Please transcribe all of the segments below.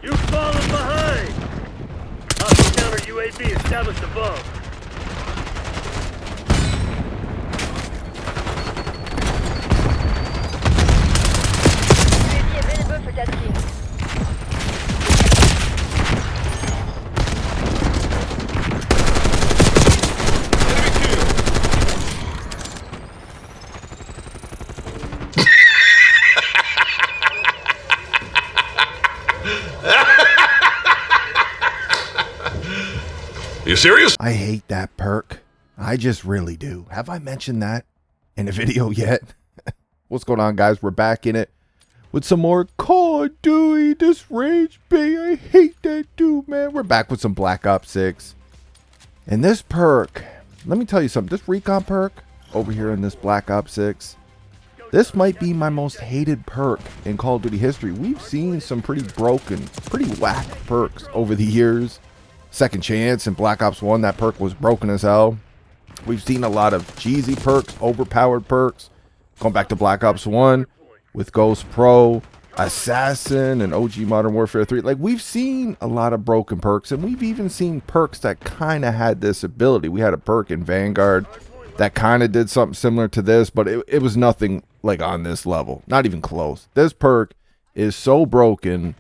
You've fallen behind! Hostile counter UAV established above. UAV available for tasking. You serious? I hate that perk. I just really do. Have I mentioned that in a video yet? What's going on, guys? We're back in it with some more Call of Duty. This rage bait. I hate that dude, man. We're back with some Black Ops 6. And this perk, let me tell you something. This Recon perk over here in this Black Ops 6, this might be my most hated perk in Call of Duty history. We've seen some pretty broken, pretty whack perks over the years. Second Chance in Black Ops 1, that perk was broken as hell. We've seen a lot of cheesy perks, overpowered perks. Going back to Black Ops 1 with Ghost Pro, Assassin, and OG Modern Warfare 3. Like, we've seen a lot of broken perks, and we've even seen perks that kind of had this ability. We had a perk in Vanguard that kind of did something similar to this, but it was nothing like on this level. Not even close. This perk is so broken.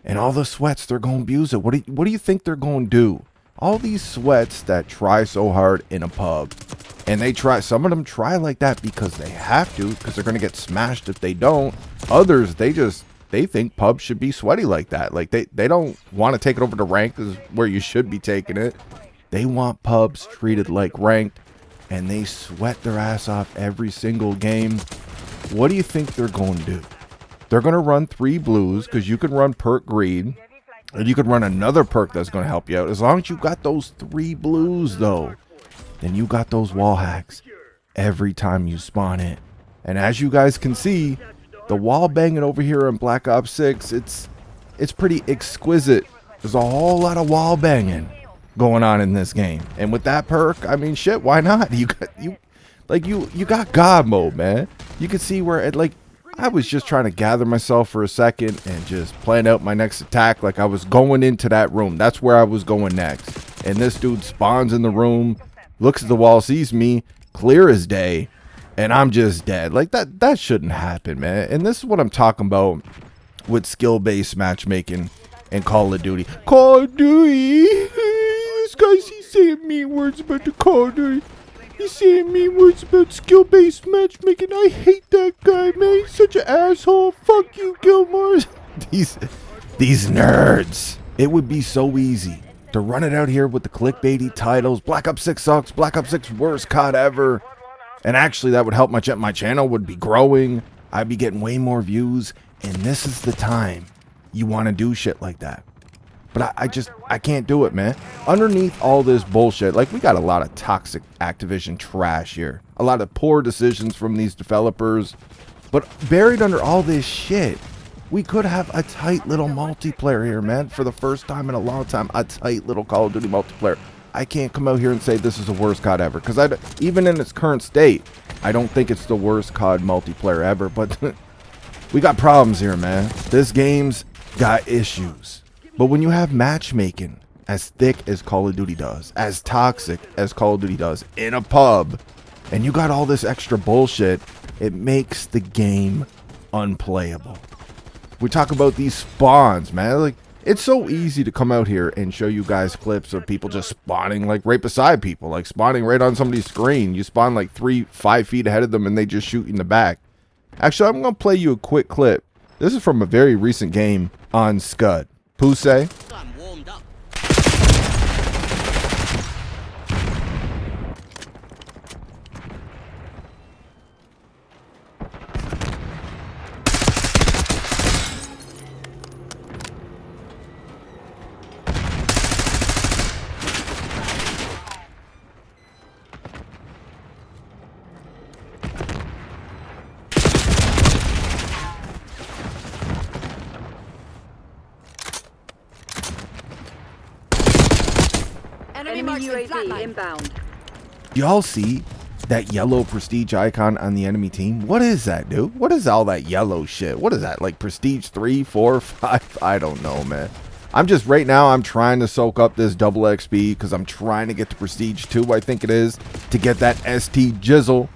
And all the sweats, they're going to abuse it. What do you think they're going to do? All these sweats that try so hard in a pub. And they try, some of them try like that because they have to. Because they're going to get smashed if they don't. Others, they think pubs should be sweaty like that. Like they don't want to take it over to ranked, is where you should be taking it. They want pubs treated like ranked. And they sweat their ass off every single game. What do you think they're going to do? They're going to run 3 blues because you can run perk greed. And you could run another perk that's going to help you out. As long as you got those 3 blues, though, then you got those wall hacks every time you spawn it. And as you guys can see, the wall banging over here in Black Ops 6, it's pretty exquisite. There's a whole lot of wall banging going on in this game. And with that perk, I mean, shit, why not? You got God mode, man. You can see where it, like, I was just trying to gather myself for a second and just plan out my next attack. Like, I was going into that room. That's where I was going next. And this dude spawns in the room, looks at the wall, sees me, clear as day, and I'm just dead. Like, that shouldn't happen, man. And this is what I'm talking about with skill-based matchmaking and Call of Duty. Call of Duty! This guy's, he's saying mean words about the Call of Duty. He's saying mean words about skill-based matchmaking. I hate that guy, man. He's such an asshole. Fuck you, Gilmore. These nerds. It would be so easy to run it out here with the clickbaity titles. Black Ops 6 sucks. Black Ops 6 worst COD ever. And actually, that would help my channel would be growing. I'd be getting way more views. And this is the time you want to do shit like that. But I can't do it, man. Underneath all this bullshit, like, we got a lot of toxic Activision trash here. A lot of poor decisions from these developers. But buried under all this shit, we could have a tight little multiplayer here, man. For the first time in a long time, a tight little Call of Duty multiplayer. I can't come out here and say this is the worst COD ever. Because even in its current state, I don't think it's the worst COD multiplayer ever. But we got problems here, man. This game's got issues. But when you have matchmaking as thick as Call of Duty does, as toxic as Call of Duty does, in a pub, and you got all this extra bullshit, it makes the game unplayable. We talk about these spawns, man. Like, it's so easy to come out here and show you guys clips of people just spawning like right beside people, like spawning right on somebody's screen. You spawn like 5 feet ahead of them and they just shoot in the back. Actually, I'm going to play you a quick clip. This is from a very recent game on Scud. Pusey. Enemy UAV inbound. Y'all see that yellow prestige icon on the enemy team? What is that, dude? What is all that yellow shit? What is that, like prestige 3, 4, 5? I don't know, man. I'm just, right now, I'm trying to soak up this double XP because I'm trying to get to Prestige 2, I think it is, to get that ST Jizzle.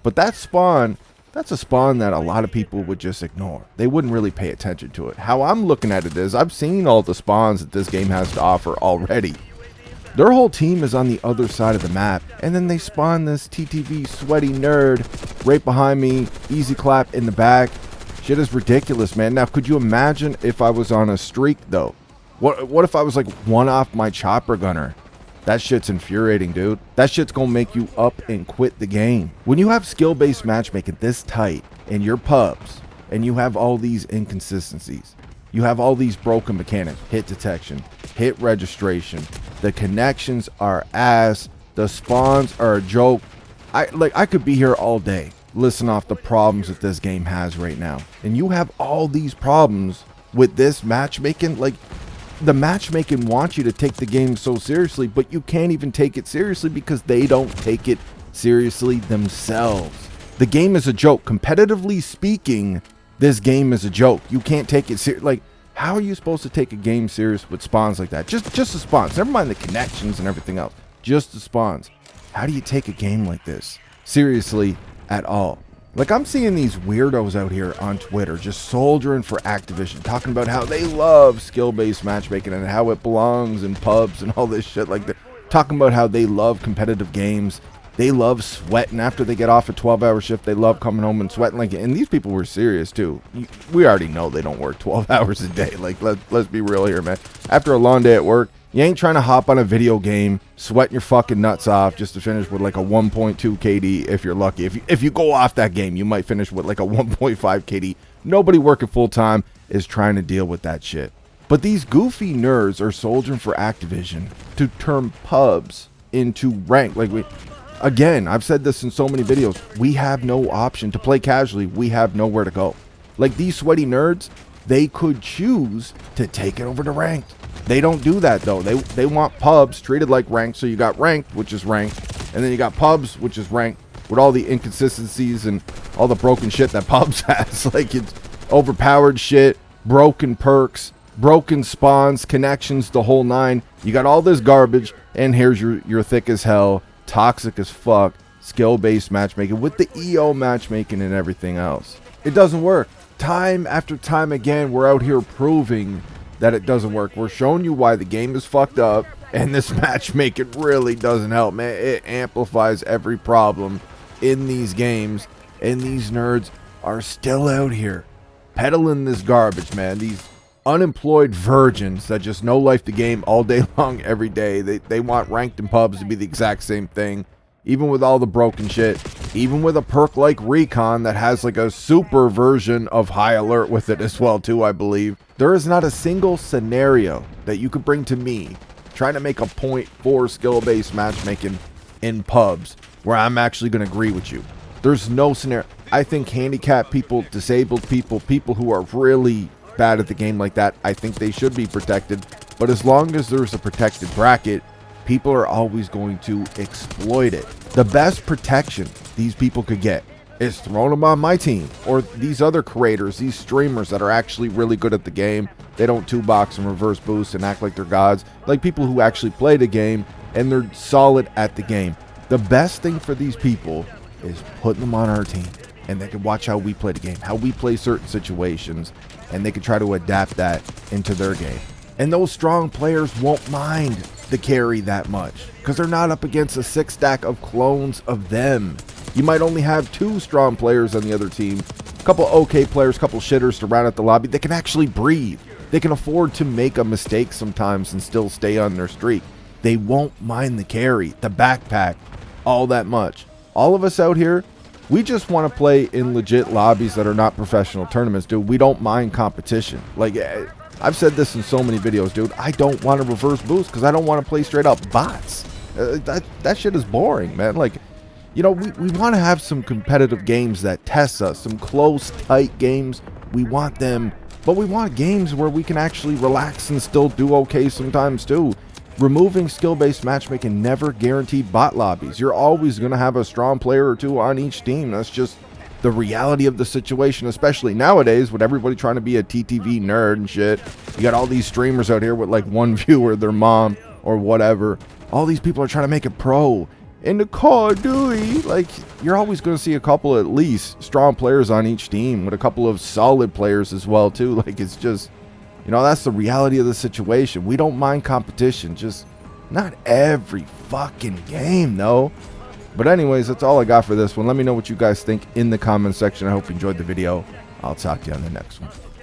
But that spawn, that's a spawn that a lot of people would just ignore. They wouldn't really pay attention to it. How I'm looking at it is, I've seen all the spawns that this game has to offer already. Their whole team is on the other side of the map, and then they spawn this TTV sweaty nerd right behind me, easy clap in the back. Shit is ridiculous, man. Now, could you imagine if I was on a streak, though? What if I was like one off my chopper gunner? That shit's infuriating, dude. That shit's gonna make you up and quit the game. When you have skill-based matchmaking this tight in your pubs, and you have all these inconsistencies, you have all these broken mechanics, hit detection, hit registration, the connections are ass, the spawns are a joke. I could be here all day listing off the problems that this game has right now. And you have all these problems with this matchmaking. Like, the matchmaking wants you to take the game so seriously, but you can't even take it seriously because they don't take it seriously themselves. The game is a joke. Competitively speaking, this game is a joke. You can't take it serious. Like, how are you supposed to take a game serious with spawns like that? Just the spawns. Never mind the connections and everything else. Just the spawns. How do you take a game like this seriously at all? Like, I'm seeing these weirdos out here on Twitter just soldiering for Activision, talking about how they love skill-based matchmaking and how it belongs in pubs and all this shit like that. Talking about how they love competitive games. They love sweating after they get off a 12-hour shift. They love coming home and sweating. Like, and these people were serious too. We already know they don't work 12 hours a day. Like, let's be real here, man. After a long day at work, you ain't trying to hop on a video game, sweating your fucking nuts off just to finish with like a 1.2 KD if you're lucky. If you go off that game, you might finish with like a 1.5 KD. Nobody working full time is trying to deal with that shit. But these goofy nerds are soldiering for Activision to turn pubs into rank. Like, again, I've said this in so many videos. We have no option to play casually. We have nowhere to go. Like, these sweaty nerds, they could choose to take it over to ranked. They don't do that, though. They want pubs treated like ranked. So you got ranked, which is ranked, and then you got pubs, which is ranked, with all the inconsistencies and all the broken shit that pubs has. Like, it's overpowered shit, broken perks, broken spawns, connections, the whole nine. You got all this garbage, and here's your thick as hell, toxic as fuck, skill-based matchmaking with the EO matchmaking and everything else. It doesn't work. Time after time again, we're out here proving that it doesn't work. We're showing you why the game is fucked up, and this matchmaking really doesn't help, man. It amplifies every problem in these games, and these nerds are still out here peddling this garbage, man. These unemployed virgins that just know life the game all day long, every day. They want ranked in pubs to be the exact same thing, even with all the broken shit, even with a perk like Recon that has like a super version of high alert with it as well too, I believe. There is not a single scenario that you could bring to me trying to make a point for skill-based matchmaking in pubs where I'm actually going to agree with you. There's no scenario. I think handicapped people, disabled people, people who are really bad at the game like that, I think they should be protected. But as long as there's a protected bracket, people are always going to exploit it. The best protection these people could get is throwing them on my team, or these other creators, these streamers that are actually really good at the game. They don't 2-box and reverse boost and act like they're gods. Like people who actually play the game and they're solid at the game. The best thing for these people is putting them on our team, and they can watch how we play the game, how we play certain situations, and they can try to adapt that into their game. And those strong players won't mind the carry that much because they're not up against a 6-stack of clones of them. You might only have 2 strong players on the other team, a couple okay players, a couple shitters to round out the lobby. They can actually breathe. They can afford to make a mistake sometimes and still stay on their streak. They won't mind the carry, the backpack, all that much. All of us out here, we just want to play in legit lobbies that are not professional tournaments, dude. We don't mind competition. Like, I've said this in so many videos, dude. I don't want to reverse boost because I don't want to play straight up bots. That shit is boring, man. Like, you know, we want to have some competitive games that test us, some close, tight games. We want them, but we want games where we can actually relax and still do okay sometimes too. Removing skill-based matchmaking never guaranteed bot lobbies. You're always going to have a strong player or two on each team. That's just the reality of the situation, especially nowadays with everybody trying to be a TTV nerd and shit. You got all these streamers out here with like one viewer, their mom or whatever. All these people are trying to make it pro. In the Call of Duty, like, you're always going to see a couple at least strong players on each team with a couple of solid players as well too. Like, it's just, you know, that's the reality of the situation. We don't mind competition, just not every fucking game though. But anyways, that's all I got for this one. Let me know what you guys think in the comment section. I hope you enjoyed the video. I'll talk to you on the next one.